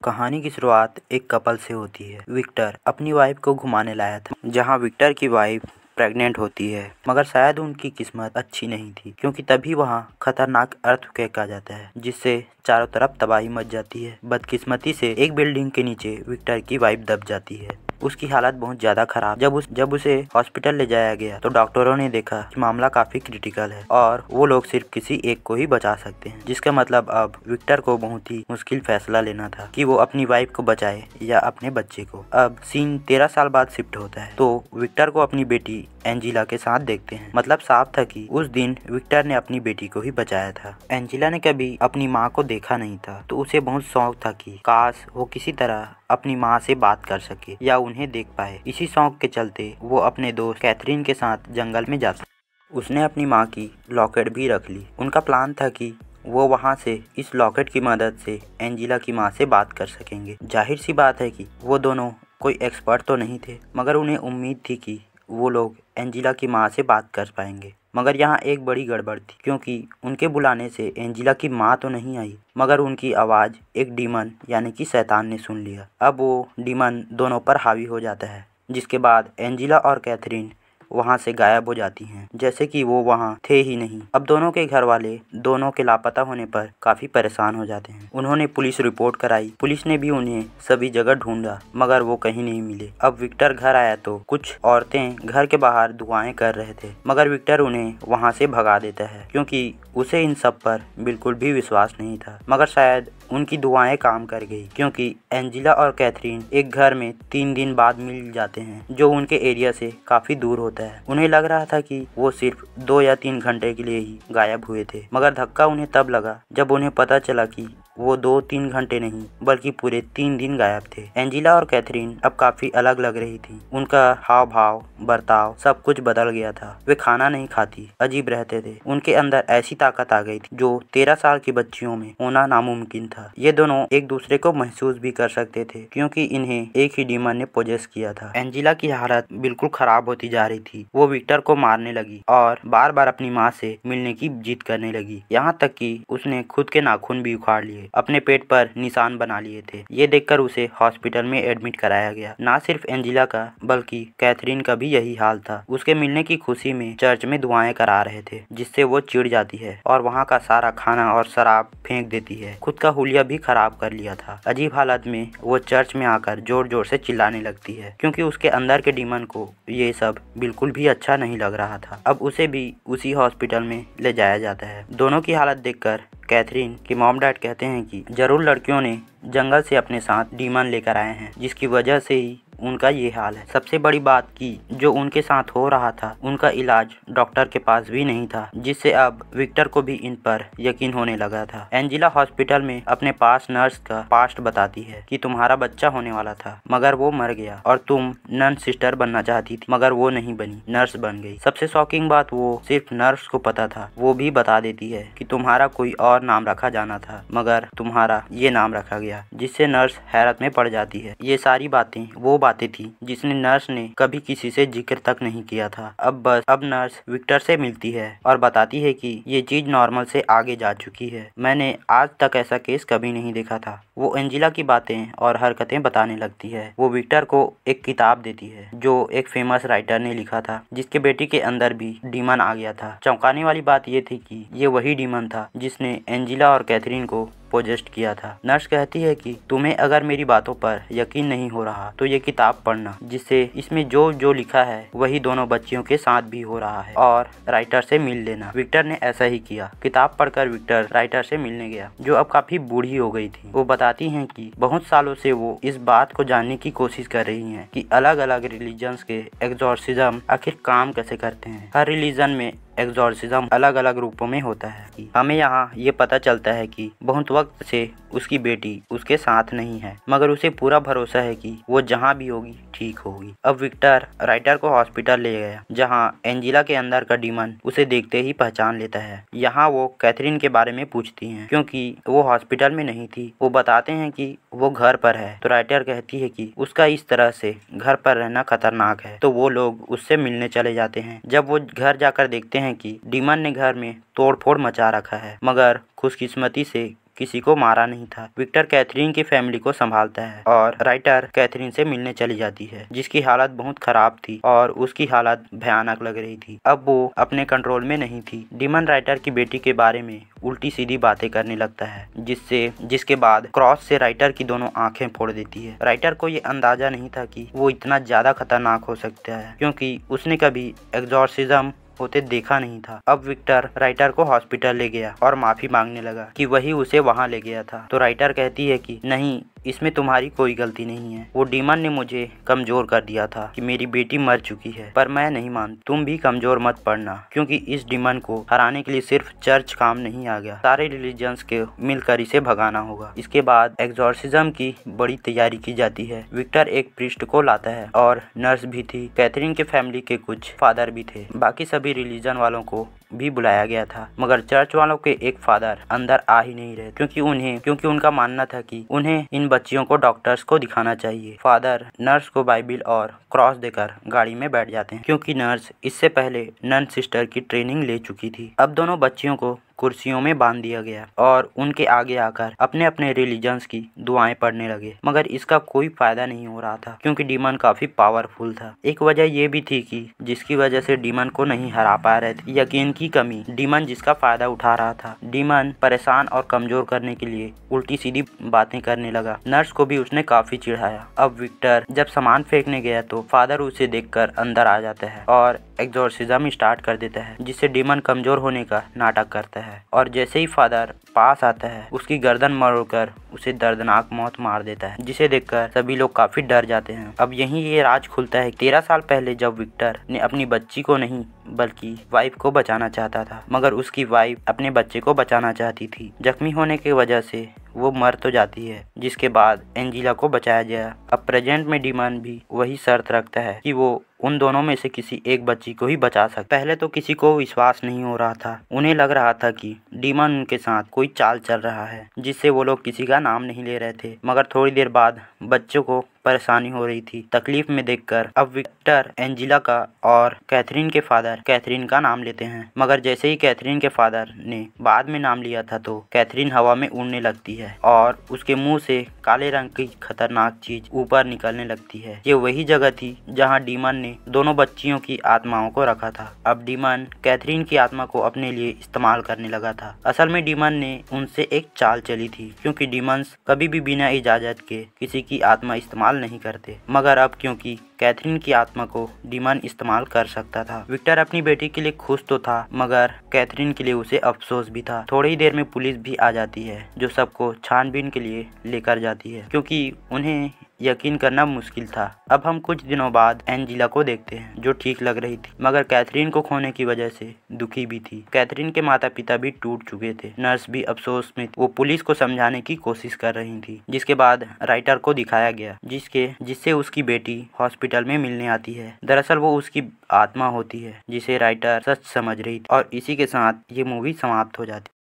कहानी की शुरुआत एक कपल से होती है। विक्टर अपनी वाइफ को घुमाने लाया था, जहां विक्टर की वाइफ प्रेग्नेंट होती है। मगर शायद उनकी किस्मत अच्छी नहीं थी, क्योंकि तभी वहां खतरनाक अर्थक्वेक आ जाता है, जिससे चारों तरफ तबाही मच जाती है। बदकिस्मती से एक बिल्डिंग के नीचे विक्टर की वाइफ दब जाती है। उसकी हालत बहुत ज़्यादा खराब। जब उसे हॉस्पिटल ले जाया गया तो डॉक्टरों ने देखा कि मामला काफ़ी क्रिटिकल है और वो लोग सिर्फ किसी एक को ही बचा सकते हैं, जिसका मतलब अब विक्टर को बहुत ही मुश्किल फैसला लेना था कि वो अपनी वाइफ को बचाए या अपने बच्चे को। अब सीन 13 साल बाद शिफ्ट होता है तो विक्टर को अपनी बेटी एंजिला के साथ देखते हैं। मतलब साफ था कि उस दिन विक्टर ने अपनी बेटी को ही बचाया था। एंजिला ने कभी अपनी माँ को देखा नहीं था, तो उसे बहुत शौक था कि काश वो किसी तरह अपनी माँ से बात कर सके या उन्हें देख पाए। इसी शौक के चलते वो अपने दोस्त कैथरीन के साथ जंगल में जाता। उसने अपनी माँ की लॉकेट भी रख ली। उनका प्लान था कि वो वहाँ से इस लॉकेट की मदद से एंजिला की माँ से बात कर सकेंगे। जाहिर सी बात है कि वो दोनों कोई एक्सपर्ट तो नहीं थे, मगर उन्हें उम्मीद थी कि वो लोग एंजिला की माँ से बात कर पाएंगे। मगर यहाँ एक बड़ी गड़बड़ थी, क्योंकि उनके बुलाने से एंजिला की माँ तो नहीं आई, मगर उनकी आवाज़ एक डीमन यानी कि शैतान ने सुन लिया। अब वो डीमन दोनों पर हावी हो जाता है, जिसके बाद एंजिला और कैथरीन वहाँ से गायब हो जाती हैं, जैसे कि वो वहाँ थे ही नहीं। अब दोनों के घर वाले दोनों के लापता होने पर काफ़ी परेशान हो जाते हैं। उन्होंने पुलिस रिपोर्ट कराई। पुलिस ने भी उन्हें सभी जगह ढूंढा, मगर वो कहीं नहीं मिले। अब विक्टर घर आया तो कुछ औरतें घर के बाहर दुआएं कर रहे थे, मगर विक्टर उन्हें वहाँ से भगा देता है, क्योंकि उसे इन सब पर बिल्कुल भी विश्वास नहीं था। मगर शायद उनकी दुआएं काम कर गई, क्योंकि एंजिला और कैथरीन एक घर में 3 दिन बाद मिल जाते हैं, जो उनके एरिया से काफ़ी दूर होता है। उन्हें लग रहा था कि वो सिर्फ 2 या 3 घंटे के लिए ही गायब हुए थे, मगर धक्का उन्हें तब लगा जब उन्हें पता चला कि वो 2-3 घंटे नहीं बल्कि पूरे 3 दिन गायब थे। एंजिला और कैथरीन अब काफ़ी अलग लग रही थी। उनका हाव भाव, बर्ताव सब कुछ बदल गया था। वे खाना नहीं खाती, अजीब रहते थे। उनके अंदर ऐसी ताकत आ गई थी जो 13 साल की बच्चियों में होना नामुमकिन था। ये दोनों एक दूसरे को महसूस भी कर सकते थे, क्योंकि इन्हें एक ही डीमन ने पोजेस किया था। एंजिला की हालत बिल्कुल खराब होती जा रही थी। वो विक्टर को मारने लगी और बार बार अपनी माँ से मिलने की जिद करने लगी, यहाँ तक कि उसने खुद के नाखून भी उखाड़ लिए, अपने पेट पर निशान बना लिए थे। ये देखकर उसे हॉस्पिटल में एडमिट कराया गया। ना सिर्फ एंजिला का बल्कि कैथरीन का भी यही हाल था। उसके मिलने की खुशी में चर्च में दुआएं करा रहे थे, जिससे वो चिढ़ जाती है और वहाँ का सारा खाना और शराब फेंक देती है। खुद का हुलिया भी खराब कर लिया था। अजीब हालत में वो चर्च में आकर जोर जोर से चिल्लाने लगती है, क्योंकि उसके अंदर के डीमन को ये सब बिल्कुल भी अच्छा नहीं लग रहा था। अब उसे भी उसी हॉस्पिटल में ले जाया जाता है। दोनों की हालत देखकर कैथरीन के मॉम डैड कहते हैं कि जरूर लड़कियों ने जंगल से अपने साथ डीमन लेकर आए हैं, जिसकी वजह से ही उनका ये हाल है। सबसे बड़ी बात कि जो उनके साथ हो रहा था उनका इलाज डॉक्टर के पास भी नहीं था, जिससे अब विक्टर को भी इन पर यकीन होने लगा था। एंजिला हॉस्पिटल में अपने पास नर्स का पास्ट बताती है कि तुम्हारा बच्चा होने वाला था, मगर वो मर गया और तुम नन सिस्टर बनना चाहती थी, मगर वो नहीं बनी, नर्स बन गई। सबसे शॉकिंग बात वो सिर्फ नर्स को पता था। वो भी बता देती है कि तुम्हारा कोई और नाम रखा जाना था, मगर तुम्हारा ये नाम रखा गया, जिससे नर्स हैरत में पड़ जाती है। ये सारी बातें वो बातें थी जिसने नर्स ने कभी किसी से जिक्र तक नहीं किया था। अब नर्स विक्टर से मिलती है और बताती है कि ये चीज नॉर्मल से आगे जा चुकी है। मैंने आज तक ऐसा केस कभी नहीं देखा था। वो एंजिला की बातें और हरकतें बताने लगती है। वो विक्टर को एक किताब देती है जो एक फेमस राइटर ने लिखा था, जिसके बेटी के अंदर भी डीमन आ गया था। चौंकाने वाली बात ये थी कि ये वही डीमन था जिसने एंजिला और कैथरीन को पोजेस्ट किया था। नर्स कहती है कि तुम्हें अगर मेरी बातों पर यकीन नहीं हो रहा तो ये किताब पढ़ना, जिससे इसमें जो जो लिखा है वही दोनों बच्चियों के साथ भी हो रहा है, और राइटर से मिल लेना। विक्टर ने ऐसा ही किया। किताब पढ़कर विक्टर राइटर से मिलने गया, जो अब काफी बूढ़ी हो गई थी। वो बताती हैं कि बहुत सालों से वो इस बात को जानने की कोशिश कर रही हैं कि अलग अलग रिलीजन्स के एग्जॉर्सिज्म आखिर काम कैसे करते हैं। हर रिलीजन में एग्जॉर्सिज्म अलग अलग रूपों में होता है। हमें यहाँ ये पता चलता है कि बहुत वक्त से उसकी बेटी उसके साथ नहीं है, मगर उसे पूरा भरोसा है कि वो जहाँ भी होगी ठीक होगी। अब विक्टर राइटर को हॉस्पिटल ले गया, जहाँ एंजिला के अंदर का डीमन उसे देखते ही पहचान लेता है। यहाँ वो कैथरीन के बारे में पूछती हैं, क्योंकि वो हॉस्पिटल में नहीं थी। वो बताते हैं कि वो घर पर है, तो राइटर कहती है कि उसका इस तरह से घर पर रहना खतरनाक है, तो वो लोग उससे मिलने चले जाते हैं। जब वो घर जाकर देखते हैं कि डीमन ने घर में तोड़ फोड़ मचा रखा है, मगर खुशकिस्मती से किसी को मारा नहीं था। विक्टर कैथरीन की फैमिली को संभालता है और राइटर कैथरीन से मिलने चली जाती है, जिसकी हालत बहुत खराब थी और उसकी हालत भयानक लग रही थी। अब वो अपने कंट्रोल में नहीं थी। डीमन राइटर की बेटी के बारे में उल्टी सीधी बातें करने लगता है, जिसके बाद क्रॉस से राइटर की दोनों आंखें फोड़ देती है। राइटर को ये अंदाजा नहीं था कि वो इतना ज्यादा खतरनाक हो सकता है, क्योंकि उसने कभी एग्जॉर्सिज्म होते देखा नहीं था। अब विक्टर राइटर को हॉस्पिटल ले गया और माफी मांगने लगा कि वही उसे वहां ले गया था। तो राइटर कहती है कि नहीं, इसमें तुम्हारी कोई गलती नहीं है। वो डीमन ने मुझे कमजोर कर दिया था कि मेरी बेटी मर चुकी है, पर मैं नहीं मानती। तुम भी कमजोर मत पड़ना, क्योंकि इस डीमन को हराने के लिए सिर्फ चर्च काम नहीं आ गया, सारे रिलीजन्स के मिलकर इसे भगाना होगा। इसके बाद एग्जॉर्सिज्म की बड़ी तैयारी की जाती है। विक्टर एक प्रीस्ट को लाता है और नर्स भी थी। कैथरीन के फैमिली के कुछ फादर भी थे। बाकी सभी रिलीजन वालों को भी बुलाया गया था, मगर चर्च वालों के एक फादर अंदर आ ही नहीं रहे, क्योंकि उनका मानना था कि उन्हें इन बच्चियों को डॉक्टर्स को दिखाना चाहिए। फादर नर्स को बाइबिल और क्रॉस देकर गाड़ी में बैठ जाते हैं, क्योंकि नर्स इससे पहले नन सिस्टर की ट्रेनिंग ले चुकी थी। अब दोनों बच्चियों को कुर्सियों में बांध दिया गया और उनके आगे आकर अपने अपने रिलीजन्स की दुआएं पढ़ने लगे, मगर इसका कोई फायदा नहीं हो रहा था, क्योंकि डीमन काफी पावरफुल था। एक वजह ये भी थी कि जिसकी वजह से डीमन को नहीं हरा पा रहे थे, यकीन की कमी। डीमन जिसका फायदा उठा रहा था। डीमन परेशान और कमजोर करने के लिए उल्टी सीधी बातें करने लगा। नर्स को भी उसने काफी चिढ़ाया। अब विक्टर जब सामान फेंकने गया तो फादर उसे देखकर अंदर आ जाता है और एग्जॉर्सिज्म स्टार्ट कर देता है, जिससे डीमन कमजोर होने का नाटक करता है। और जैसे ही फादर पास आता है, उसकी गर्दन मरोड़कर उसे दर्दनाक मौत मार देता है, जिसे देखकर सभी लोग काफी डर जाते हैं। अब यहीं ये राज खुलता है। 13 साल पहले जब विक्टर ने अपनी बच्ची को नहीं बल्कि वाइफ को बचाना चाहता था, मगर उसकी वाइफ अपने बच्चे को बचाना चाहती थी। जख्मी होने की वजह से वो मर तो जाती है, जिसके बाद एंजिला को बचाया गया। अब प्रेजेंट में डीमन भी वही शर्त रखता है कि वो उन दोनों में से किसी एक बच्ची को ही बचा सकता। पहले तो किसी को विश्वास नहीं हो रहा था। उन्हें लग रहा था कि डीमन उनके साथ कोई चाल चल रहा है, जिससे वो लोग किसी का नाम नहीं ले रहे थे। मगर थोड़ी देर बाद बच्चों को परेशानी हो रही थी। तकलीफ में देखकर अब विक्टर एंजिला का और कैथरीन के फादर कैथरीन का नाम लेते हैं, मगर जैसे ही कैथरीन के फादर ने बाद में नाम लिया था तो कैथरीन हवा में उड़ने लगती है और उसके मुंह से काले रंग की खतरनाक चीज ऊपर निकलने लगती है। ये वही जगह थी जहाँ डीमन ने दोनों बच्चियों की आत्माओं को रखा था। अब डीमन कैथरीन की आत्मा को अपने लिए इस्तेमाल करने लगा था। असल में डीमन ने उनसे एक चाल चली थी, क्योंकि डीमंस कभी भी बिना इजाजत के किसी की आत्मा इस्तेमाल नहीं करते, मगर अब क्योंकि कैथरीन की आत्मा को डीमन इस्तेमाल कर सकता था। विक्टर अपनी बेटी के लिए खुश तो था, मगर कैथरीन के लिए उसे अफसोस भी था। थोड़ी ही देर में पुलिस भी आ जाती है, जो सबको छानबीन के लिए लेकर जाती है, क्योंकि उन्हें यकीन करना मुश्किल था। अब हम कुछ दिनों बाद एंजिला को देखते हैं, जो ठीक लग रही थी, मगर कैथरीन को खोने की वजह से दुखी भी थी। कैथरीन के माता पिता भी टूट चुके थे। नर्स भी अफसोस में वो पुलिस को समझाने की कोशिश कर रही थी। जिसके बाद राइटर को दिखाया गया, जिससे उसकी बेटी हॉस्पिटल में मिलने आती है। दरअसल वो उसकी आत्मा होती है, जिसे राइटर सच समझ रही थी। और इसी के साथ ये मूवी समाप्त हो जाती है।